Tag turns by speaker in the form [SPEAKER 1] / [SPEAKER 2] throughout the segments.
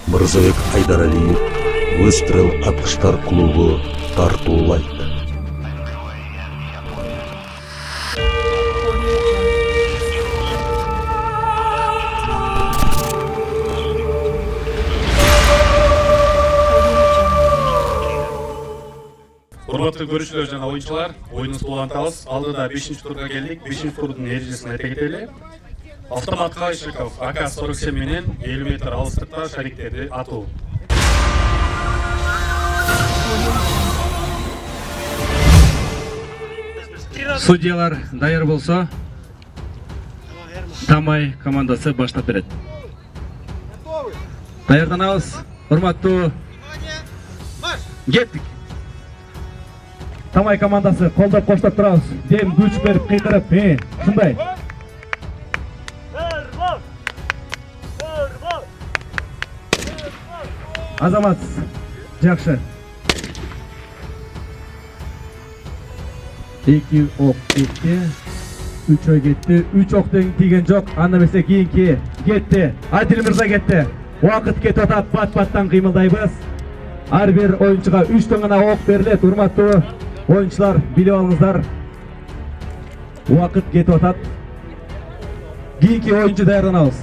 [SPEAKER 1] Мырзабек Айдаралиев Выстрел атқыштар клубы тартуулайт.
[SPEAKER 2] Урматтуу көрүүчүлөр жана оюнчулар, оюнубузду улантабыз. Алдыда 5-турга келдик. 5-турдун эрежесин айта кетели. Автомат Кайшиков АК-47 менен 50 метр алыстыкта шариктерди атуу.
[SPEAKER 3] Судьялар даяр болсо, Тамай командасы баштап берет. Даярданабыз, урматтуу. Кеттик. Тамай командасы колдоп коштоп турабыз. Дем күч берип кыйдырып, шундай. Азамат, жакшы. 2 ок кетти. 3 ой кетти. 3 октон тийген жок. Анда эмесе кийинки кетти. Адил мырза кетти. Убакыт кетип атат, пат-паттан кыймылдайбыз. Ар бир оюнчуга 3 гана ок берилет. Урматтуу оюнчулар, билип алыңыздар. Убакыт кетип атат. Кийинки оюнчу даярданабыз.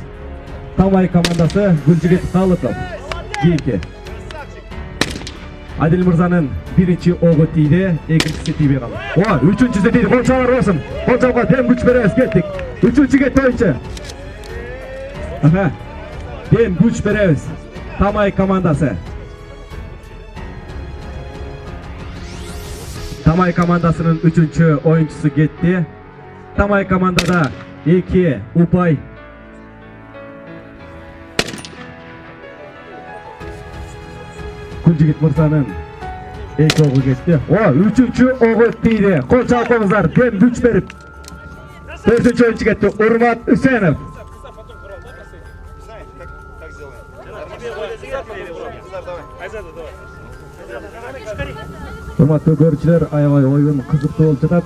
[SPEAKER 3] Тамай командасы Гүлжигит Калыков. Кийинки. Адил мырзанын биринчи огу тийди, экинчиси тийбей калды. Үчүнчүсү тийди. Кол чалар болсун. Кол чалга дем күч беребиз, кеттик. Үчүнчү кетти оюнчу. Дем күч беребиз. Тамай командасы. Тамай командасынын үчүнчү оюнчусу кетти. Тамай командада 2 упай. Күлжигит мырзанын 2 огу кетти. Үчүнчү огу тийди. Кол чалып коюңуздар. Дем күч берип. 4-чү оюнчу кетти. Урмат Үсенов. Урматтуу көрүүчүлөр, аябай оюн кызыктуу болуп жатат.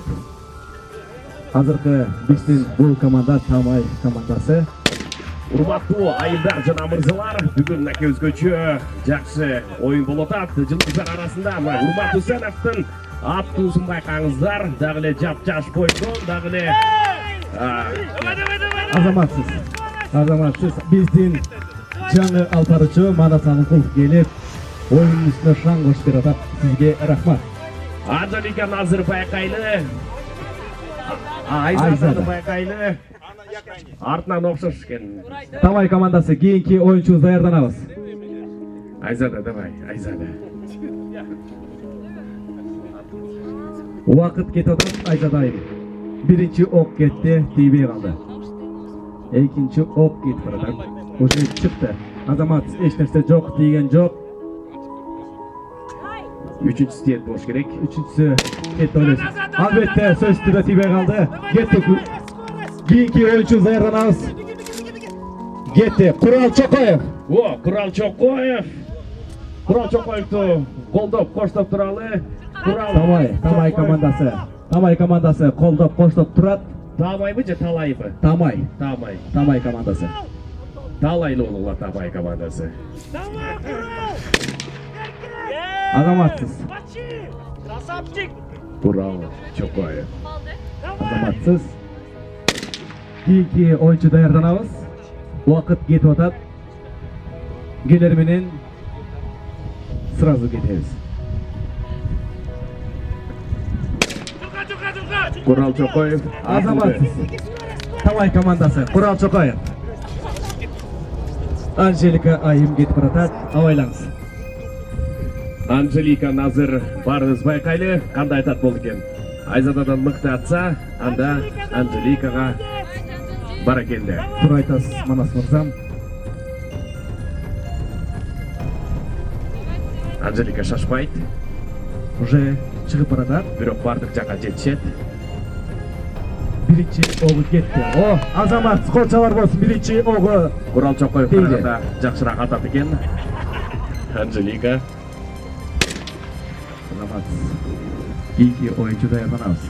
[SPEAKER 3] Азыркы биздин бул команда Тамай командасы.
[SPEAKER 4] Урматтуу айылдар жана мырзалар, бүгүн өзгөчө жакшы оюн болуп атат. Жылдыздар арасында Урмат Үсеновдун аттуусун байкаңыздар. Дагы эле жап-жаш бойдон, дагы эле
[SPEAKER 3] Азаматсыз биздин жаңы алпарычы Манас Алыкулов келип, oyunun üstüne şan koştur atak. Sizge rahmat.
[SPEAKER 4] Анжелика Назыр байкайлы. Айзада байкайлы. Артынан окшош экен.
[SPEAKER 3] Тамай командасы кийинки оюнчубуз даярданабыз.
[SPEAKER 4] Айзада давай, Айзада.
[SPEAKER 3] Убакыт кетип атат, Айзада айым. Биринчи ок кетти, тийбей калды. Экинчи ок кетип баратат. Уже чыкты. Азамат эч нерсе жок, тийген жок.
[SPEAKER 4] Üçüncüsü tiyet boş gerek.
[SPEAKER 3] Üçüncüsü ketти ойлойсуз. Албетте сөз түрдө тийбей калды. Кеттик. Кийинки оюнчубуз даярданабыз. Кетти. Курал Чокоев.
[SPEAKER 4] Курал Чокоев. Курал Чокоевду колдоп коштоп туралы.
[SPEAKER 3] Тамай командасы. Тамай командасы колдоп коштоп турат.
[SPEAKER 4] Тамайбы же Талайбы?
[SPEAKER 3] Тамай. Тамай командасы.
[SPEAKER 4] Талайлы болула Тамай командасы.
[SPEAKER 3] Азаматсыз.
[SPEAKER 4] Курал Чокоев.
[SPEAKER 3] Азаматсыз. Кийинки оюнчу даярданабыз. Убакыт кетип атат. Келер менен сразу кетебиз.
[SPEAKER 4] Курал Чокоев.
[SPEAKER 3] Азаматсыз. Тамай командасы. Курал Чокоев. Анжелика айым кетип баратат. Абайлаңыз.
[SPEAKER 4] Анжелика Назыр барыңыз байкайлы, кандай айтат болду экен. Айзададан мыкты атса, анда Анжеликага баракелде.
[SPEAKER 3] Туура айтасыз, Манас мырзам.
[SPEAKER 4] Анжелика шашпайт.
[SPEAKER 3] Уже чыгып баратат.
[SPEAKER 4] Бирок бардык жакка жетишет.
[SPEAKER 3] Биринчи огу кетти. Азамат колчалар болсун. Биринчи огу.
[SPEAKER 4] Курал Чокоев караганда жакшыраак атат экен. Анжелика.
[SPEAKER 3] Keyinki oyuncu даярданабыз.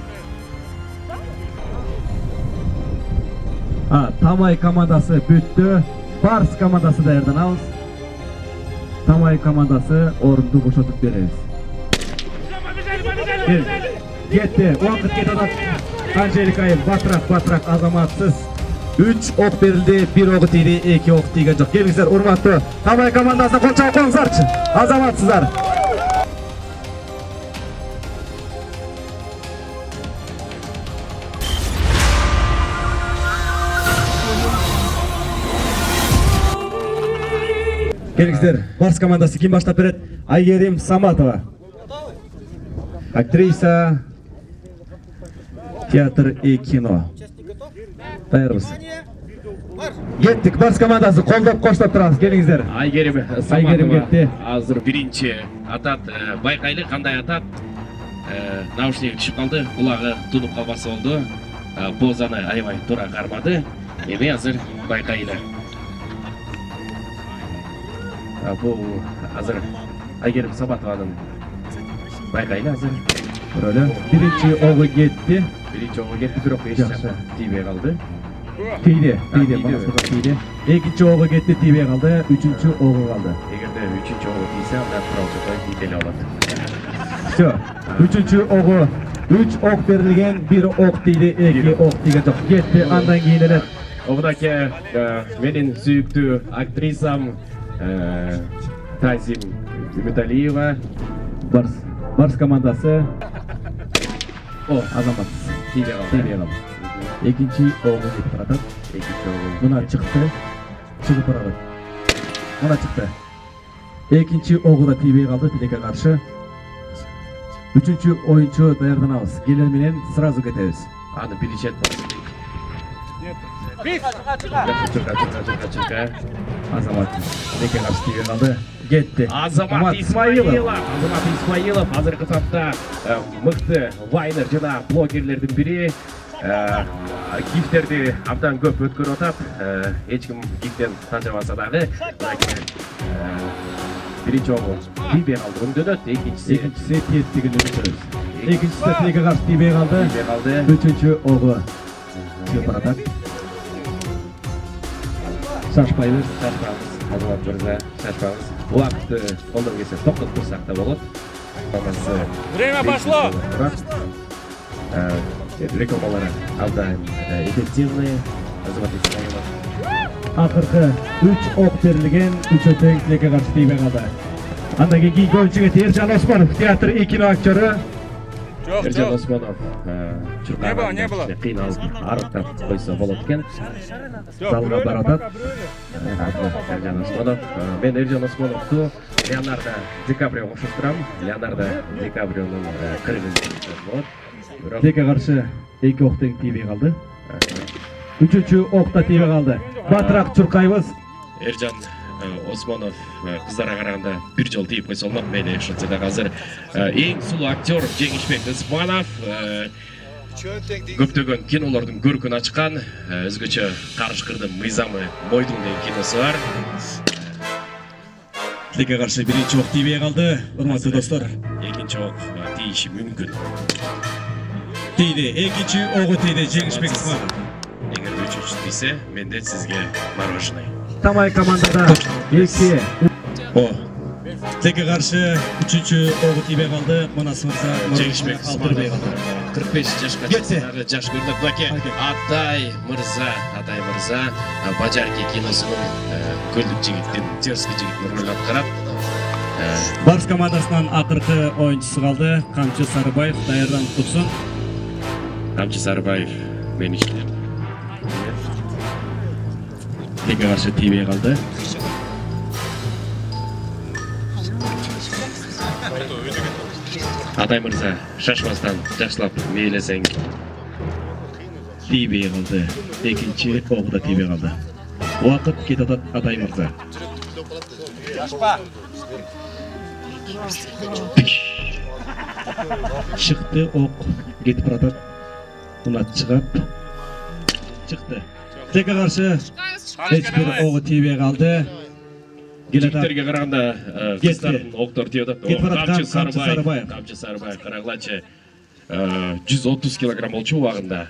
[SPEAKER 3] Tamay komandası büttü. Bars komandası даярданабыз. Тамай командасы орынды бошотуп беребиз. Кетти. Убакыт кетип атат. Анжеликаев батыраак азаматсыз. 3 ок берилди, 1 огу тийди, 2 ок тийген жок. Келиңиздер, урматтуу Тамай командасына кол чалып коюңуздарчы. Азаматсыздар. Келиңиздер, Барс командасы ким баштап берет? Айгерим Саматова. Актриса, театр и кино. Даярбыз. Кеттик, Барс командасы колдоп коштоп турабыз. Келиңиздер.
[SPEAKER 4] Айгерим
[SPEAKER 3] кетти.
[SPEAKER 4] Азыр биринчи атат. Байкайлы кандай атат? Наушниги түшүп калды, кулагы тунуп калбасы болду. Позаны аябай туура кармады. Эми азыр байкайлы. Бул азыр Айгерим Саматованын байкайлы азыр.
[SPEAKER 3] Рөлө. Биринчи огу кетти.
[SPEAKER 4] Бирок эч жакка тийбей калды.
[SPEAKER 3] Тийди. Экинчи огу кетти, тийбей калды. Үчүнчү огу калды.
[SPEAKER 4] Эгерде үчүнчү огу тийсе, анда туралчы тийбей алат.
[SPEAKER 3] Всё. Үчүнчү огу 3 ок берилген, 1 ок тийди, 2 ок тийген жок. Кетти, андан кийин эле
[SPEAKER 4] Обдаке менин сүйүктүү актрисам Тазим Үмүталиева.
[SPEAKER 3] Барс командасы азамат тийбей калды. Экинчи огу кетип баратат. Мына чыкты. Чыгып барат. Мына чыкты. Экинчи огу да тийбей калды, тилекке каршы. Үчүнчү оюнчу даярданабыз. Келер менен сразу кетебиз.
[SPEAKER 4] Аны билишет.
[SPEAKER 3] Азамат тилекке каршы тийбей калды. Кетти.
[SPEAKER 4] Азамат Исмаилов азыркы тапта мыкты вайнер жана блогерлердин бири. Гифтерди абдан көп өткөрүп атат. Эч ким гифтен тажабаса дагы. Биринчи огу тийбей калды, өңдөнөт. Экинчиси тиеттигин өткөрөбүз. Экинчиси тилекке каршы тийбей калды. Үчүнчү огу чыгып барат. Шашпайбыз. Азамат мырза, шашпаңыз. Убакытты колдон келсе токтотуп турсак да болот.
[SPEAKER 5] Время пошло.
[SPEAKER 4] Рекламалары абдан эффективный. Азамат Исмаилов.
[SPEAKER 3] Акыркы 3 ок берилген, 3 тең тилекке каршы тийбей калды. Андан кийинки оюнчу кетти. Эржан Осмонов, театр и кино актёру.
[SPEAKER 4] Эржан Осмонов
[SPEAKER 5] Не было.
[SPEAKER 4] кыйналып арыктап койсо болот экен. Залга баратат. Эржан Осмонов. Мен Эржан Осмоновду Леонардо Ди Каприо коштурам. Леонардо Ди Каприонун кыргыз болот.
[SPEAKER 3] Тилекке каршы 2 ок тең тийбей калды. Үчүнчү окта тийбей калды. Батыраак чуркайбыз.
[SPEAKER 4] Эржан Осмонов кыздарға қарағанда бір жол тиіп қойса болмақ. Мейлі ешқанша да қазір ең сұлу актер Жеңішбек Оспанов көптеген кинолардың көркін ашқан. Өзгөчө Карышкырдын мыйзамы Мойдун деген киносы бар.
[SPEAKER 3] Тилекке каршы биринчи ок тийбей калды. Урматтуу достор,
[SPEAKER 4] Экинчи ок тийиши мүмкүн.
[SPEAKER 3] Тийди. Экинчи огу тийди Жеңишбек Оспанов.
[SPEAKER 4] Эгер үчүнчү тийсе, менде сизге мороженое.
[SPEAKER 3] Тамай командада 2. Тилекке каршы 3-чү огу тийбей калды. Манас мырза
[SPEAKER 4] Жеңишбек Оспанов 45 жашка чыккандагы жаш көрүнөт. Баке Атай мырза Бажарки киносунун көлдүк жигиттин, терски жигиттин ролун аткарат.
[SPEAKER 3] Барс командасынан акыркы оюнчусу калды. Камчы Сарыбаев даярданып турсун.
[SPEAKER 4] Камчы Сарыбаев мен иштеп.
[SPEAKER 3] Тилекке каршы тийбей калды.
[SPEAKER 4] Атай мырза шашпастан жакшылап мейлесең.
[SPEAKER 3] Тийбей калды. Экинчи огу да тийбей калды. Убакыт кетип атат Атай мырза. Чыкты ок кетип баратат. Мына чыгат. Чыкты. Тилекке каршы эч бир огу тийбей калды.
[SPEAKER 4] Жигиттерге караганда кыздардын октор тийип атат.
[SPEAKER 3] Камчы Сарыбаев.
[SPEAKER 4] Камчы Сарыбаев карагылачы 130 килограмм болчу убагында.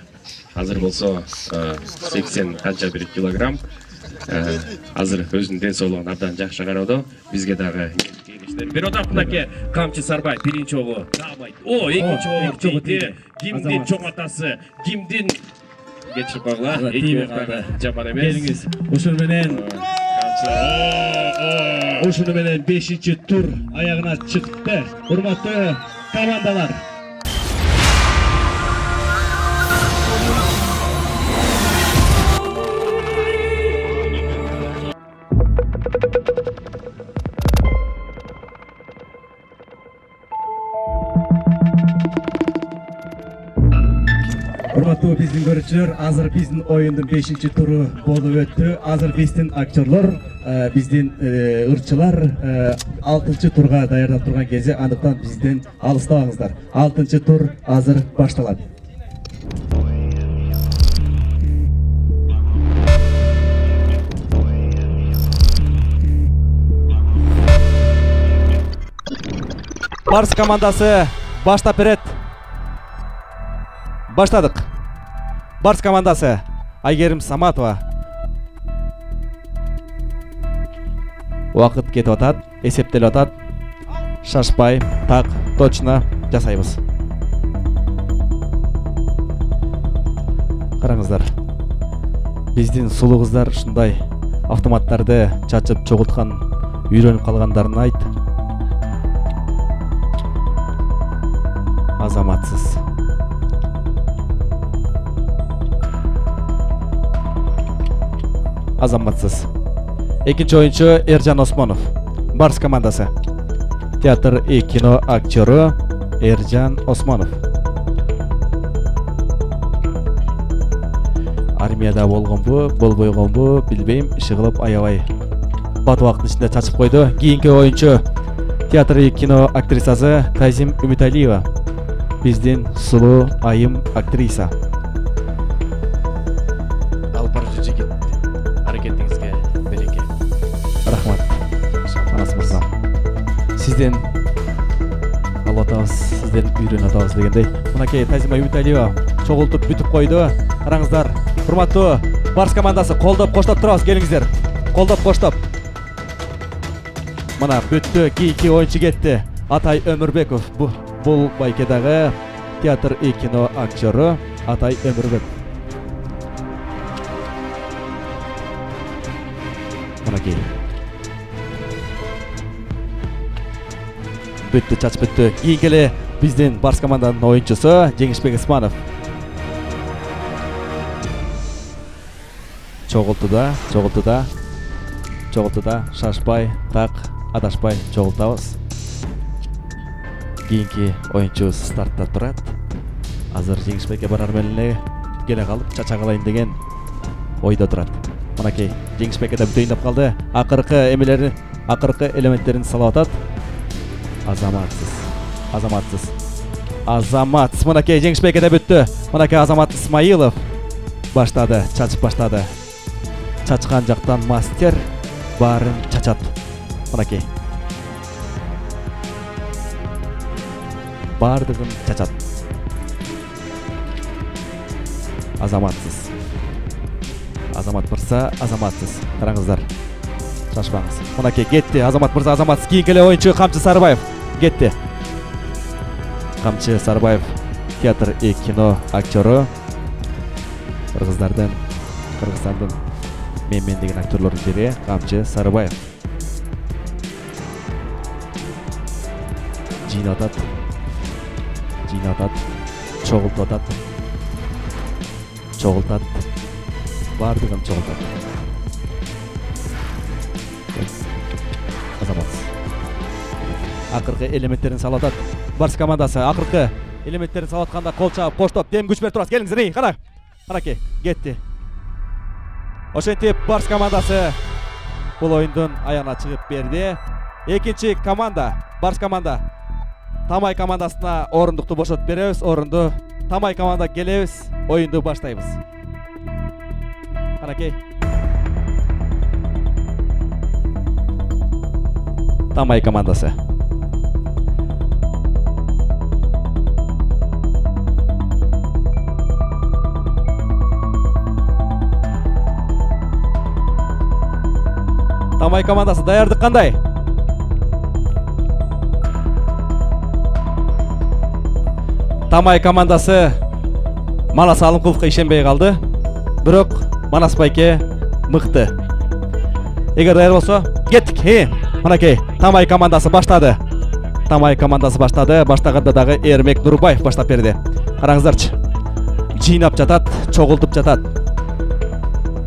[SPEAKER 4] Азыр болсо 80 канча бир килограмм. азыр өзүнүн ден соолугуна абдан жакшы кароодо. Бизге дагы кеңештер берип атат. Мынакей камчы Сарбай биринчи обу таабайт. Экинчи обу тийди. Кимдин чоң атасы, кимдин кечирип койгула. Жаман эмес.
[SPEAKER 3] Келиңиз. Ушуну менен 5-чи тур аягына чыкты. Урматтуу командалар. Урматтуу биздин көрүүчүлөр, азыр биздин оюндун 5-чи туру болуп өттү. Азыр биздин актерлор, биздин ырчылар 6-чы турга даярдап турган кезде, андыктан бизден алыстабаңыздар. 6-чы тур азыр башталат. Барс командасы баштап берет. Баштадык. Барс командасы Айгерим Саматова. Уақыт кетип атат, эсептелип атат. Шашпай, так, точно жасайбыз. Караңыздар. Биздин сулуу кыздар ушундай автоматтарды чачып чогулткан, үйрөнүп калгандарын айт. Азаматсыз. Азаматсыз. Экинчи оюнчу Эржан Осмонов. Барс командасы. Театр и кино актёру Эржан Осмонов. Армияда болгонбу, болбойгонбу билбейм, иши кылып аябай бат убакыттын ичинде чачып койду. Кийинки оюнчу театр и кино актрисасы Тазим Үмүталиева. Биздин сулуу айым актриса.
[SPEAKER 6] Албаржы жигит. Аракетиңизге береке.
[SPEAKER 3] Рахмат. Анас мырза. Сизден алып атабыз, сизден үйрөнүп атабыз дегендей. Мынакей Тазима Үмүталиева чогултуп бүтүп койду. Караңыздар, урматтуу Барс командасы колдоп коштоп турабыз, келиңиздер. Колдоп коштоп. Мына бүттү, кийинки оюнчу кетти. Атай Өмүрбеков. Бул байкедагы театр и кино актёру Атай Өмүрбеков. Мынакей. Бүттү, чач бүттү. Кийинки эле биздин Барс команданын оюнчусу Жеңишбек Исманов. Чогултуда, шашпай, так, адашпай чогултабыз. Кийинки оюнчубуз стартта турат. Азыр Жеңишбекке барар менен келе калып чача калайын деген ойдо турат. Мынакей Жеңишбекке да бүтөйүн деп калды. Акыркы элементтерин салып атат. Азаматсыз. Мынакей Жеңишбекке да бүттү. Мынакей Азамат Исмаилов баштады, чачып баштады. Чачкан жактан мастер баарын чачат. Мынакей. Бардыгын чачат. Азаматсыз. Азамат мырза, азаматсыз. Караңыздар. Шашпаңыз. Мынакей кетти. Азамат мырза, азаматсыз. Кийинки эле оюнчу Камчы Сарбаев кетти. Камчы Сарбаев театр и кино актёру. Кыргыздардын, Кыргызстандын мен деген актерлордун бири Камчы Сарбаев. Жыйнатат. Чогултат. Бардыгын чогултат. Азаматсыз. Акыркы элементтерин салып атат. Барс командасы акыркы элементтерин салып атканда кол чаап, коштоп, дем күч берип турасыз. Келиңиздер, кара. Мынакей, кетти. Ошентип Барс командасы бул оюндун аягына чыгып берди. Экинчи команда, Барс команда Тамай командасына орундукту бошотуп беребиз. Орунду Тамай команда келебиз. Оюнду баштайбыз. Мынакей. Тамай командасы. Тамай командасы даярдык кандай? Тамай командасы Манас Алымкуловго ишенбей калды. Бирок Манас байке мыкты. Эгер даяр болсо, кеттик. Мынакей, Тамай командасы баштады. Баштаганда дагы Эрмек Нурбаев баштап берди. Караңыздарчы. Жыйнап жатат, чогултуп жатат.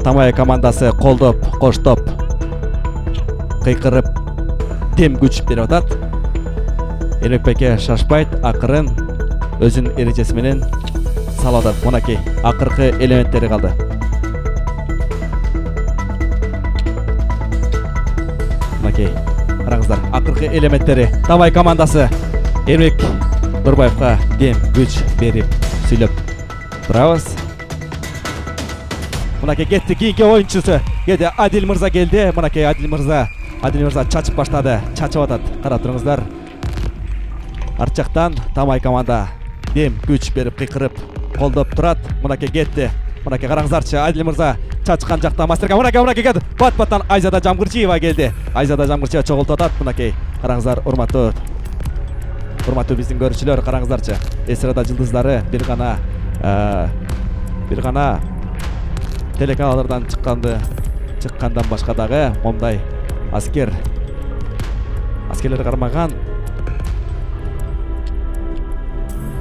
[SPEAKER 3] Тамай командасы колдоп, коштоп, кыйкырып, дем күч берип атат. Эрмек байке шашпайт, акырын өзүнүн эрежеси менен салып атат. Мынакей, акыркы элементтери калды. Мынакей, караңыздар, акыркы элементтери. Тамай командасы Эрмек Нурбаевга дем күч берип сүйлөп турабыз. Мынакей кетти, кийинки оюнчусу келди. Адил мырза келди. Мынакей Адил мырза чачып баштады. Чачып атат. Карап туруңуздар. Арт жактан Тамай команда дем күч берип кыйкырып колдоп турат. Мынакей кетти. Мынакей караңыздарчы, Адил мырза чачкан жакта мастерге. Мынакей келди. Бат-баттан Айзада Жамгырчиева келди. Айзада Жамгырчиева чогултуп атат. Мынакей караңыздар, урматтуу биздин көрүүчүлөр, караңыздарчы. Эстрада жылдыздары бир гана телеканалдардан чыккандан башка дагы момдай аскерлер кармаган.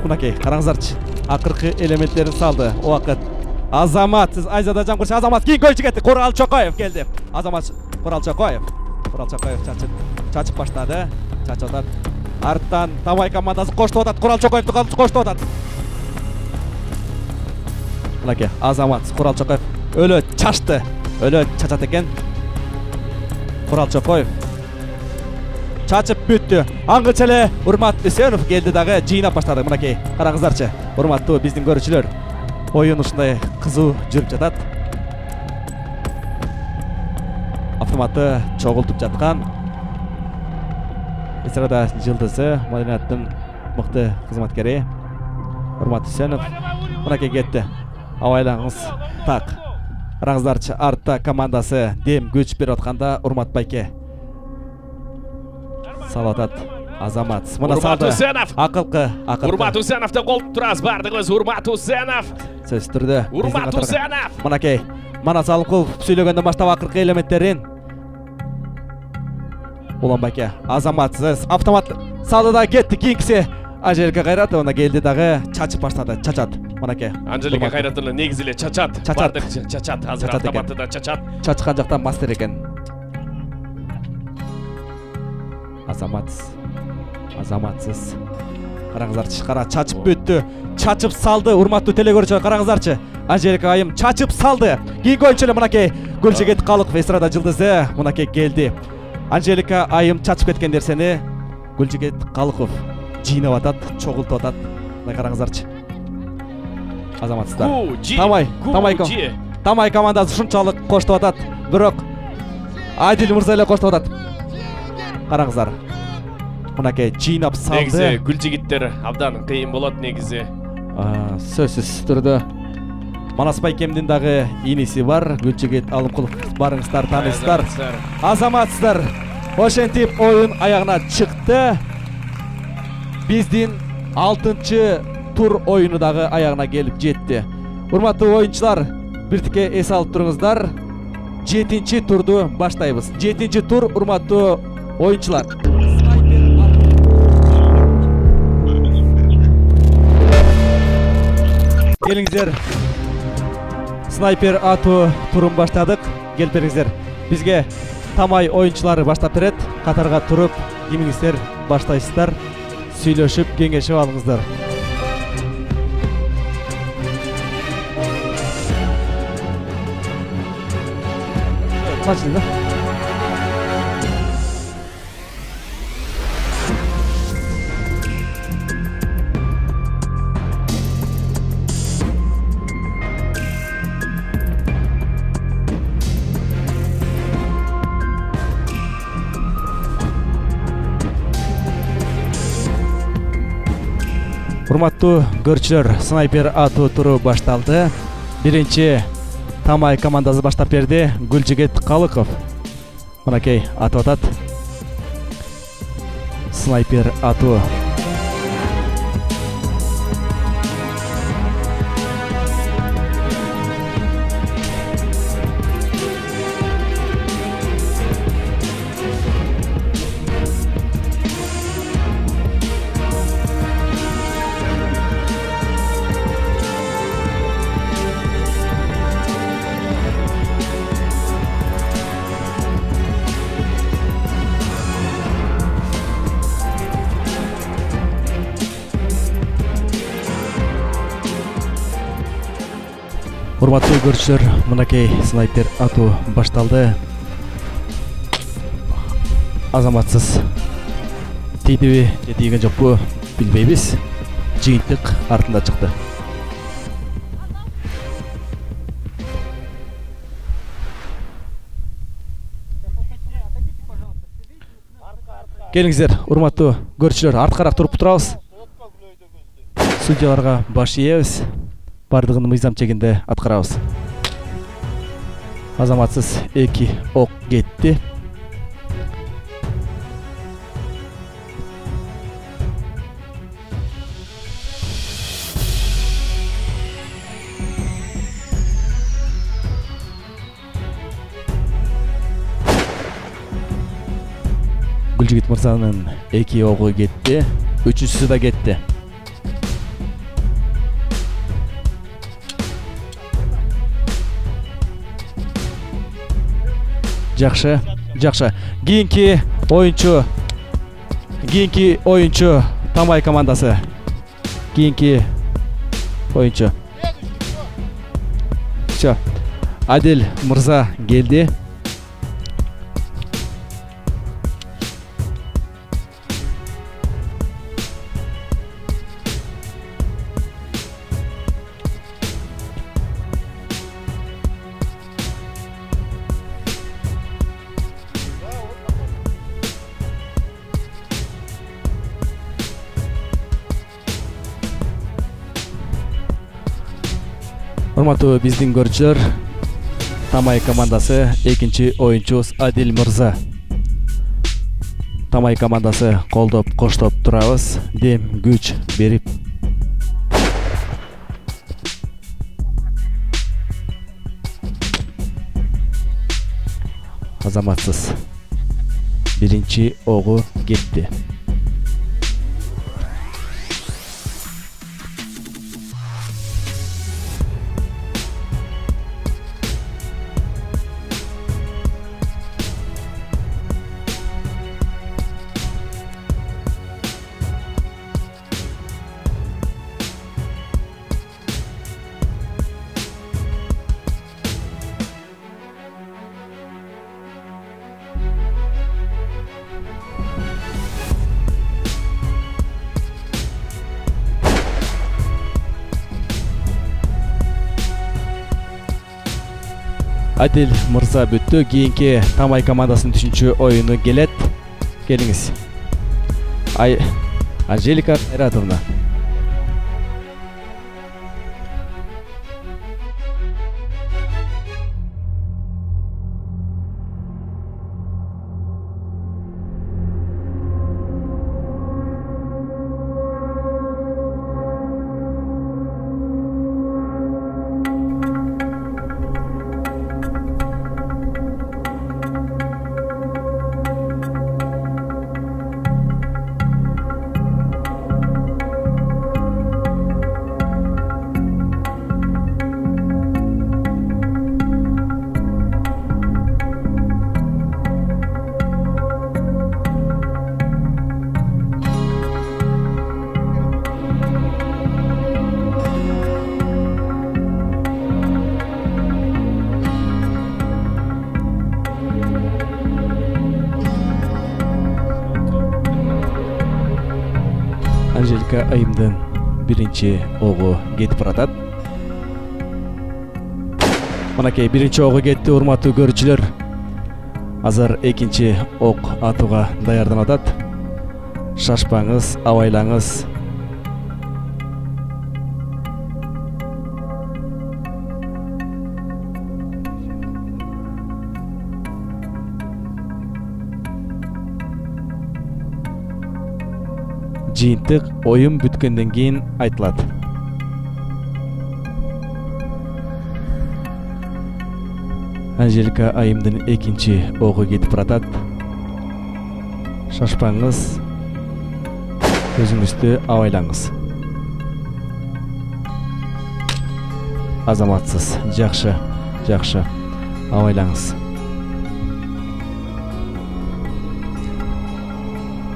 [SPEAKER 3] Мынакей караңыздарчы, акыркы элементтерин салды. Убакыт Азамат, сиз Айзада Жамгырчы, Азамат кийин көйчү кетти. Курал Чокоев келди. Азамат Курал Чокоев чачып баштады. Чачып атат. Арттан Тамай командасы коштоп атат. Курал Чокоевди коштоп атат. Мынакей Азамат Курал Чокоев өлө чачты. Өлө чачат экен. Курал Чокоев чачып бүттү. Аңгыча эле Урмат Үсөнов келди дагы жыйнап баштады. Мынакей караңыздарчы, урматтуу биздин көрүүчүлөр, оюн ушундай кызуу жүрүп жатат. Автоматы чогултуп жаткан эстрада жылдызы, маданияттын мыкты кызматкери Урмат Үсөнов. Мынакей кетти. Абайлаңыз. Так. Караңыздарчы, артта командасы дем күч берип атканда Урмат байке салатат. Азамат.
[SPEAKER 4] Урмат Үсөнов.
[SPEAKER 3] Акылкы.
[SPEAKER 4] Урмат Үсөновдө колдоп турабыз бардыгыбыз. Урмат Үсөнов.
[SPEAKER 3] Сөз түрдө.
[SPEAKER 4] Урмат Үсөнов.
[SPEAKER 3] Мынакей Манас Алымкулов сүйлөгөндөн баштап акыркы элементтерин Уланбайке. Азамат автомат салды да кетти. Кийинкиси Анжелика Кайратовна келди дагы чачып баштады. Чачат. Мынакей
[SPEAKER 4] Анжелика Кайратовна негизи эле чачат. Чачат. Азыр автоматта чачат.
[SPEAKER 3] Чачкан жактан мастер экен. Азаматсыз. Караңыздарчы, чачып бүттү. Чачып салды. Урматтуу телекөрүүчүлөр, караңыздарчы. Анжелика айым чачып салды. Кийинки оюнчу эле мынакей Гүлжигит Калыков, эстрада жылдызы, мынакей келди. Анжелика айым чачып кеткен нерсени Гүлжигит Калыков жыйнап атат, чогултуп атат. Мына караңыздарчы. Азаматсыздар. Тамай командасы ушунчалык коштоп атат. Бирок Адил мырза эле коштоп атат. Караңыздар. Мынакей жыйнап салды.
[SPEAKER 4] Негизи Гүлжигиттер абдан кыйын болот негизи.
[SPEAKER 3] Сөзсүз түрдө Манас байкемдин дагы иниси бар. Гүлжигит Алымкулов, барыңыздар, таанысыздар. Азаматсыздар. Ошентип оюн аягына чыкты. Биздин 6-чы тур оюну дагы аягына келип жетти. Урматтуу оюнчулар, биртике эс алып туруңуздар. 7-чи турду баштайбыз. 7-чи тур, урматтуу оюнчулар. Келиңиздер. Снайпер атуу турун баштадык. Келип бериңиздер. Бизге Тамай оюнчулары баштап берет. Катарга туруп, кимиңиздер баштайсыздар. Сүйлөшүп, кеңешип алыңыздар. Качты. Урматтуу көрүүчүлөр, снайпер атуу туру башталды. Биринчи Тамай командасы баштап берди. Гүлжигит Калыков.
[SPEAKER 6] Мынакей атып атат. Снайпер атуу. Урматтуу көрүүчүлөр, мынакей снайпер атуу башталды. Азаматсыз тийдиби же тийген жокпу билбейбиз. Жыйынтык артында чыкты. Келиңиздер, урматтуу көрүүчүлөр, арткараак туруп турабыз. Судьяларга баш ийебиз. Бардығын мыйзам чегинде аткарабыз. Азаматсыз 2 ок кетти. Гүлжигит мырзанын 2 огу кетти, 3-сү да кетти. Жакшы. Кийинки оюнчу Тамай командасы. Кийинки оюнчу. Всё. Адил мырза келди. Урматтуу биздин көрүүчүлөр, Тамай командасы экинчи оюнчубуз Адил мырза. Тамай командасы колдоп, коштоп турабыз, дем күч берип. Азаматсыз биринчи огу кетти. Адил мырза бүттү. Кийинки Тамай командасынын 3-чү оюну келет. Келиңиз. Анжелика Айратовна. Анжелика айымдын биринчи огу кетип баратат. Мынакей биринчи огу кетти, урматтуу көрүүчүлөр. Азыр экинчи ок атууга даярданып атат. Шашпаңыз, абайлаңыз. жыйынтык оюн бүткөндөн кийин айтылат. Анжелика айымдын экинчи огу кетип баратат. Шашпаңыз, өзүңүздү абайлаңыз. Азаматсыз, жакшы, абайлаңыз.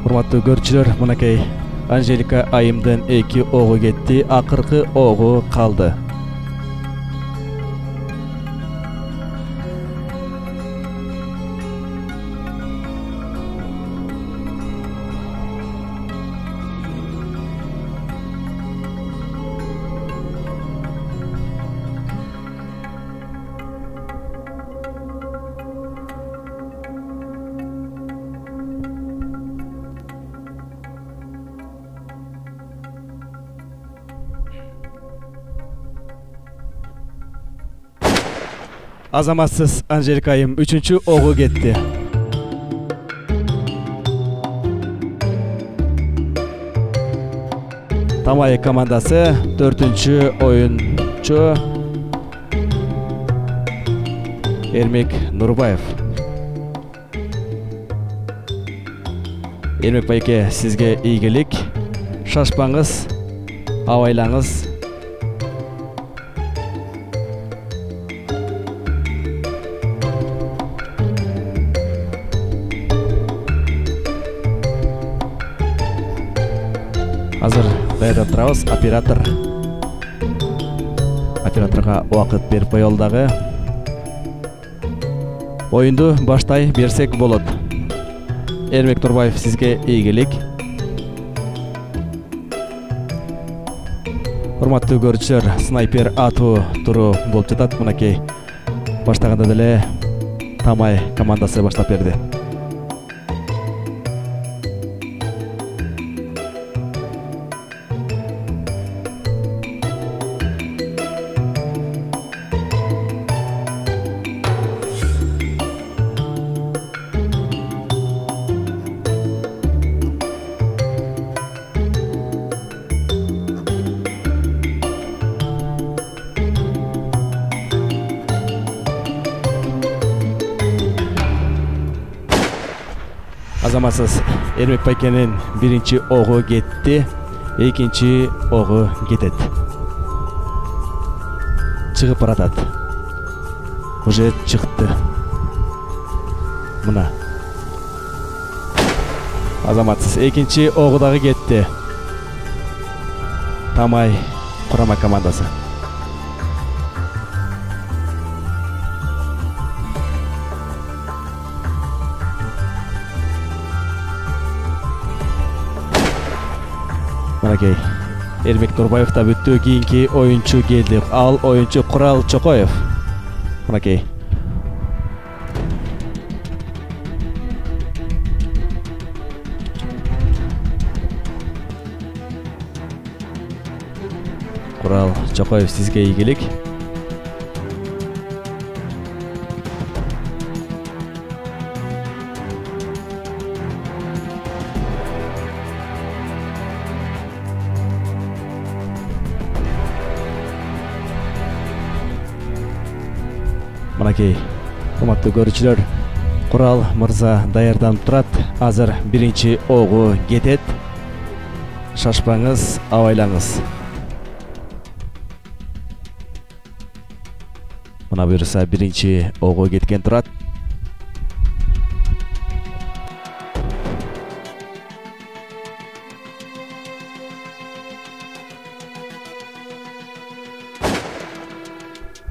[SPEAKER 6] Урматтуу көрүүчүлөр, мынакей Анжелика айымдын 2 огу кетти, акыркы огу калды. Азаматсыз Анжелика айым 3-чү огу кетти. Тамай командасы 4-чү оюнчу Эрмек Нурбаев. Эрмек байке, сизге ийгилик. Шашпаңыз, абайлаңыз. Азыр даярдап турабыз. Операторга убакыт берип коелу дагы. Оюнду баштай берсек болот. Эрмек Турбаев, сизге ийгилик. Урматтуу көрүүчүлөр, снайпер атуу туру болуп жатат. Мынакей баштаганда деле Тамай командасы баштап берди. Азаматсыз Эрмек байкенин 1-чи огу кетти, 2-чи огу кетет. Чыгып баратат. Уже чыкты. Мына. Азаматсыз 2-чи огу дагы кетти. Тамай курама командасы. Мынакей Эрмек Турбаев да бүттү, кийинки оюнчу келди. Ал оюнчу Курал Чокоев. Мынакей. Курал Чокоев, сизге ийгилик. Мынакей, урматтуу көрүүчүлөр, Курал мырза даярданып турат. Азыр 1-чи огу кетет. Шашпаңыз, абайлаңыз. Мына буюрса 1-чи огу кеткен турат.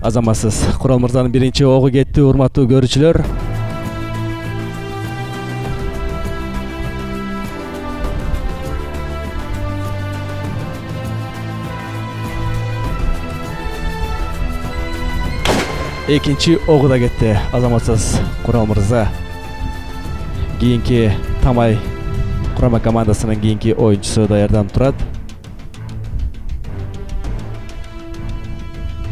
[SPEAKER 6] Азаматсыз Курал мырзанын 1-чи огу кетти, урматтуу көрүүчүлөр. Экинчи огу да кетти. Азаматсыз Курал мырза кийинки Тамай курама командасынын кийинки оюнчусу даярданып турат.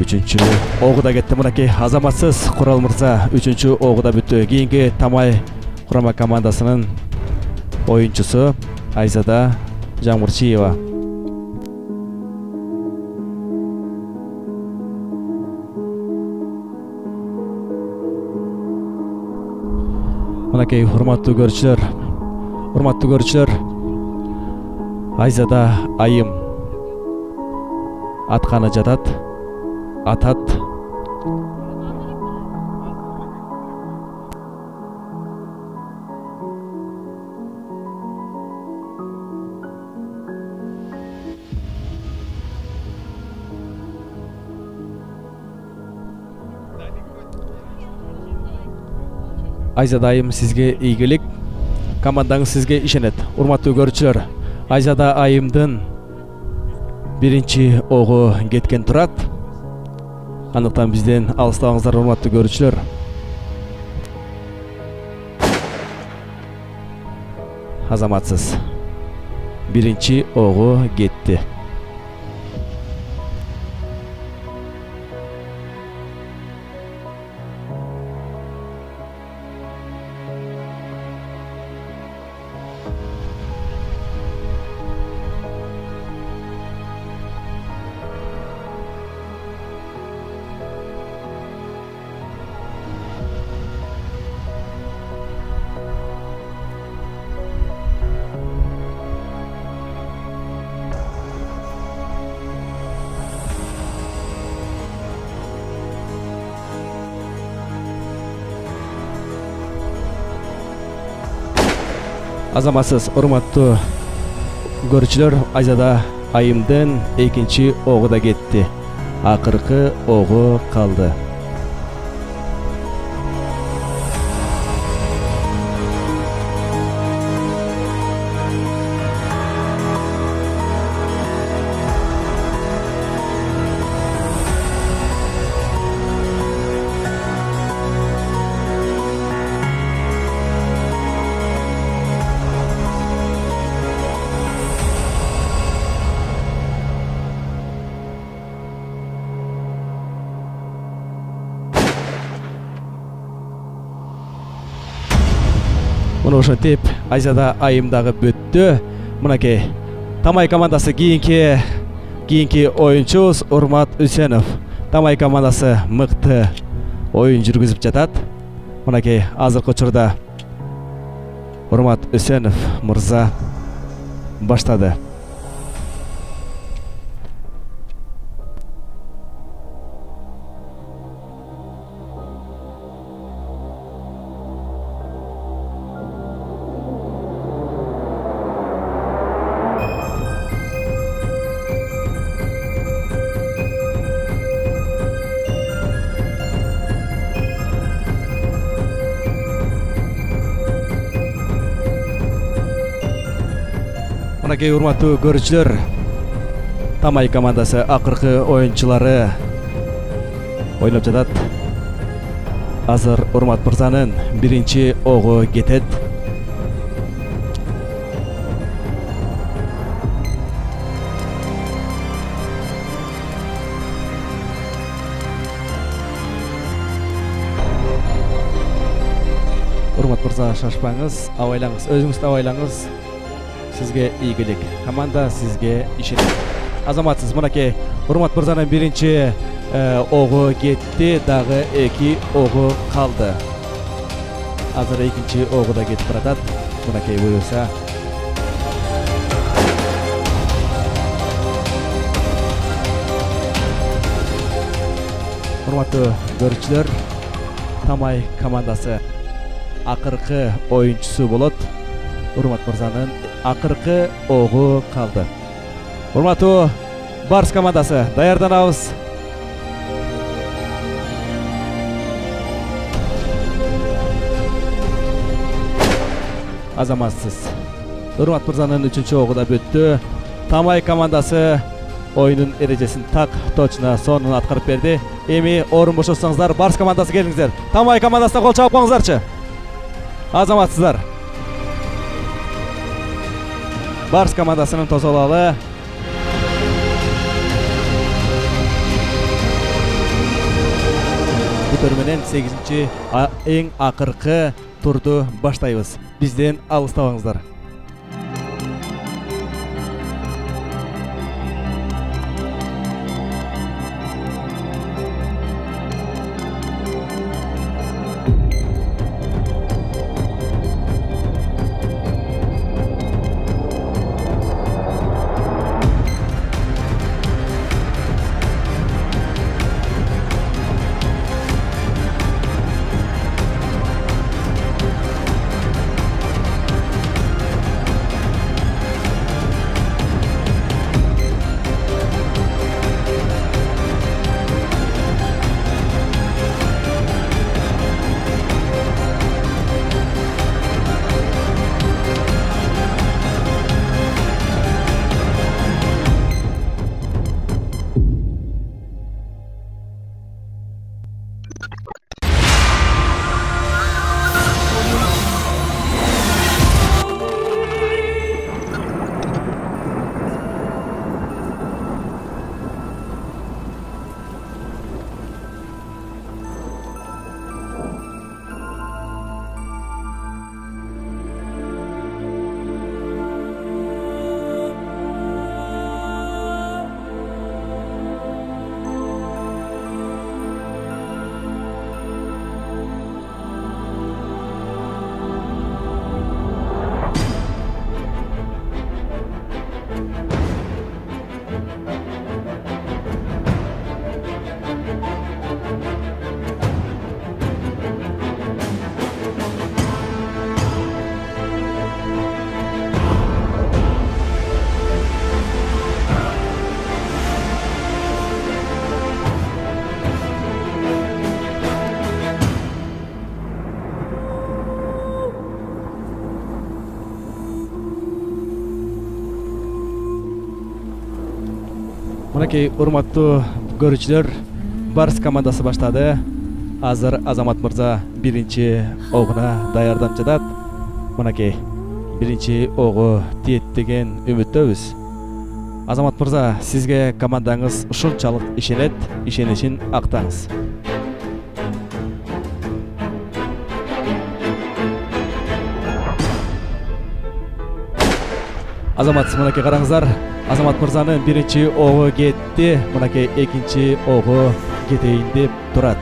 [SPEAKER 6] 3-чү огу да кетти. Мынакей Азаматсыз Курал мырза 3-чү огу да бүттү. Кийинки Тамай курама командасынын оюнчусу Айзада Жаңбырчиева. Мынакей урматтуу көрүүчүлөр, Айзада айым атканы жатат, атат. Айзада айым сизге ийгилик, командаңыз сизге ишенет. Урматтуу көрүүчүлөр, Айзада айымдын биринчи огу кеткен турат. Андыктан бизден алыстабаңыздар, урматтуу көрүүчүлөр. Азаматсыз. Биринчи огу кетти. Азаматсыз, урматтуу көрүүчүлөр, Айзада айымдын экинчи огу да кетти. Акыркы огу калды. Муну ошентип Айзада айымдагы бүттү. Мынакей Тамай командасы кийинки оюнчубуз Урмат Үсенов. Тамай командасы мыкты оюн жүргүзүп жатат. Мынакей азыркы учурда Урмат Үсенов мырза баштады. Мынакей урматтуу көрүүчүлөр, Тамай командасы акыркы оюнчулары ойноп жатат. Азыр Урмат мырзанын биринчи огу кетет. Урмат мырза, шашпаңыз, абайлаңыз, өзүңүздү абайлаңыз. Sizge ийгилик. Команда sizge ишенет. Азаматсыз, мынакей Урмат мырзанын биринчи огу кетти, дагы эки огу калды. Азыр экинчи огу да кетип баратат. Мынакей буюрса. Урматтуу көрүүчүлөр, Тамай командасы акыркы оюнчусу болот. Урмат мырзанын акыркы огу калды. Урматтуу Барс командасы, даярданабыз. Азаматсыз. Урмат мырзанын үчүнчү огу да бүттү. Тамай командасы оюнун эрежесин так точно сонун аткарып берди. Эми орун бошотсоңуздар, Барс командасы келиңиздер. Тамай командасына кол чабып коңуздарчы. Азаматсыздар. Барс командасынын тозолалы. Бүтөр менен 8-чи эң акыркы турду баштайбыз. Бизден алыстабаңыздар. Мынакей урматтуу көрүүчүлөр, Барс командасы баштады. Азыр Азамат мырза биринчи огуна даярданып жатат. Мынакей биринчи огу тиет деген үмүттөбүз. Азамат мырза, сизге командаңыз ушунчалык ишенет, ишенишин актаңыз. Азамат, мынакей караңыздар, Азамат мырзанын биринчи огу кетти, мынакей экинчи огу кетейин деп турат.